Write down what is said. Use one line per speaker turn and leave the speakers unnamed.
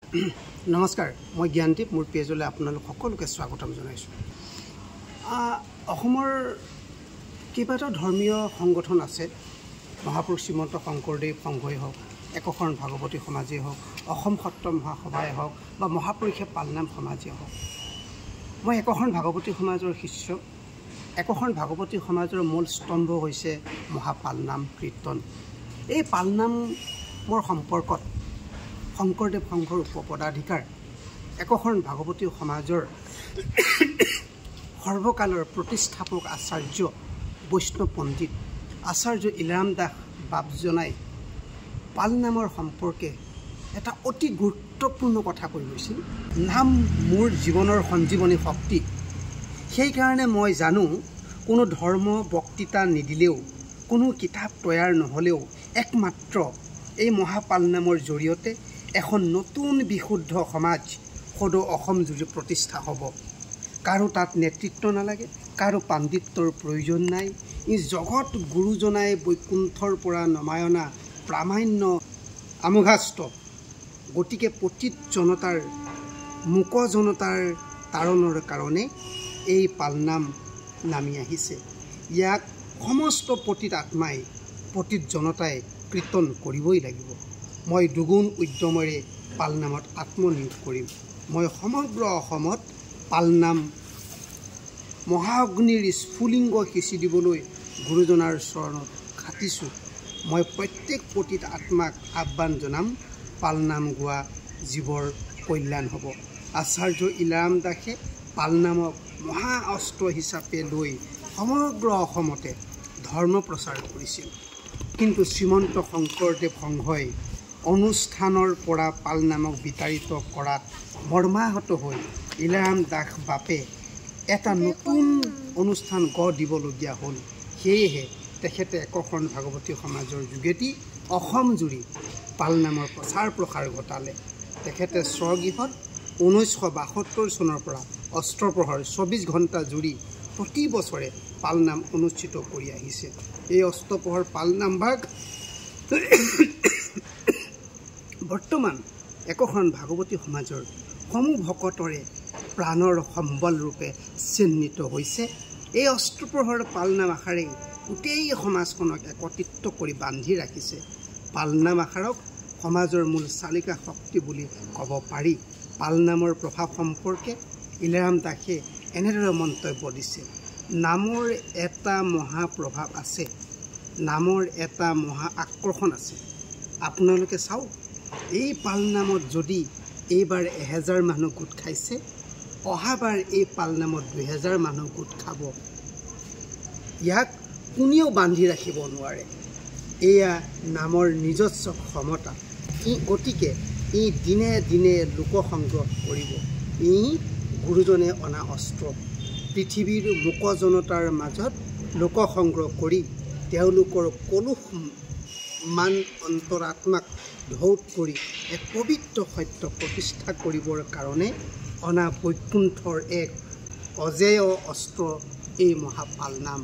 নমস্কাৰ, মই জ্ঞানদীপ। মোৰ পেজলৈ আপোনালোক সকলোকে স্বাগতম জনাইছোঁ। অসমৰ কেইবাটাও ধৰ্মীয় সংগঠন আছে। মহাপুৰুষ শ্ৰীমন্ত শংকৰদেৱ সংঘই হওক, একশৰণ ভাগৱতী সমাজেই হওক, অসম সত্ৰ মহাসভাই হওক বা মহাপুৰুষে পালনাম সমাজেই হওক। মই একশৰণ ভাগৱতী সমাজৰ শিষ্য। একশৰণ ভাগৱতী সমাজৰ মূল স্তম্ভ হৈছে মহাপালনাম কীৰ্তন। এই পালনামৰ সম্পৰ্কত শংকৰদেৱ সংঘৰ উপপদাধিকাৰ একশৰণ ভাগৱতী সমাজৰ সৰ্বকালৰ প্ৰতিষ্ঠাপক আচাৰ্য বৈষ্ণৱ পণ্ডিত আচাৰ্য ইলাৰাম দাস বাপজনাই পালনামৰ সম্পৰ্কে এটা অতি গুৰুত্বপূৰ্ণ কথা কৈ গৈছিল। নাম মোৰ জীৱনৰ সঞ্জীৱনী শক্তি। সেইকাৰণে মই জানো, কোনো ধৰ্ম বক্তৃতা নিদিলেও, কোনো কিতাপ তৈয়াৰ নহ'লেও একমাত্ৰ এই মহাপালনামৰ জৰিয়তে এখন নতুন বিশুদ্ধ সমাজ সদৌ অসম জুৰি প্ৰতিষ্ঠা হ'ব। কাৰো তাত নেতৃত্ব নালাগে, কাৰো পাণ্ডিত্যৰ প্ৰয়োজন নাই। ই জগত গুৰুজনাই বৈকুণ্ঠৰ পৰা নমায়না প্ৰামাণ্য আমোঘাস্ত। গতিকে পতিত জনতাৰ মূক জনতাৰ তাৰণৰ কাৰণে এই পালনাম নামি আহিছে। ইয়াক সমস্ত পতিত আত্মাই, পতিত জনতাই কীৰ্তন কৰিবই লাগিব। মই দুগুণ উদ্যমেৰে পালনামত আত্মনিয়োগ কৰিম। মই সমগ্ৰ অসমত পালনাম মহাঅগ্নিৰ স্ফুলিংগ সিঁচি দিবলৈ গুৰুজনাৰ চৰণত খাটিছোঁ। মই প্ৰত্যেক পতিত আত্মাক আহ্বান জনাম, পালনাম গোৱা জীৱৰ কল্যাণ হ'ব। আচাৰ্য ইলাৰাম দাসে পালনামক মহা অস্ত্ৰ হিচাপে লৈ সমগ্ৰ অসমতে ধৰ্ম প্ৰচাৰ কৰিছিল। কিন্তু শ্ৰীমন্ত শংকৰদেৱ সংঘই অনুষ্ঠানৰ পৰা পালনামক বিতাড়িত কৰাত মৰ্মাহত হৈ ইলাৰাম দাস বাপে এটা নতুন অনুষ্ঠান গঢ় দিবলগীয়া হ'ল। সেয়েহে তেখেতে একশৰণ ভাগৱতী সমাজৰ যোগেদি অসম জুৰি পালনামৰ প্ৰচাৰ প্ৰসাৰ ঘটালে। তেখেতে স্বগৃহত 1972 চনৰ পৰা অস্ত্ৰপ্ৰহৰ 24 ঘণ্টা জুৰি প্ৰতি বছৰে পালনাম অনুষ্ঠিত কৰি আহিছে। এই অস্ত্ৰপ্ৰহৰ পালনাম ভাগ বৰ্তমান একশৰণ ভাগৱতী সমাজৰ সমূহ ভকতৰে প্ৰাণৰ সম্বল ৰূপে চিহ্নিত হৈছে। এই অস্ত্ৰপ্ৰহৰ পালনাম আখাৰে গোটেই সমাজখনক একত্ৰিত কৰি বান্ধি ৰাখিছে। পালনাম আখৰক সমাজৰ মূল চালিকা শক্তি বুলি ক'ব পাৰি। পালনামৰ প্ৰভাৱ সম্পৰ্কে ইলাৰাম দাসে এনেদৰে মন্তব্য দিছে। নামৰ এটা মহাপ্ৰভাৱ আছে, নামৰ এটা মহা আকৰ্ষণ আছে। আপোনালোকে চাওক, এই পালনামত যদি এইবাৰ 1000 মানুহ গোট খাইছে, অহাবাৰ এই পালনামত 2000 মানুহ গোট খাব। ইয়াক কোনেও বান্ধি ৰাখিব নোৱাৰে। এয়া নামৰ নিজস্ব ক্ষমতা। গতিকে ই দিনে দিনে লোকসংগ্ৰহ কৰিব। ই গুৰুজনে অনা অস্ত্ৰ। পৃথিৱীৰ মূক জনতাৰ মাজত লোকসংগ্ৰহ কৰি তেওঁলোকৰ কলুষ মান অন্তৰাত্মাক ধৌত কৰি এক পবিত্ৰ সত্য প্ৰতিষ্ঠা কৰিবৰ কাৰণে অনা বৈকুণ্ঠৰ এক অজেয় অস্ত্ৰ এই মহাপালনাম।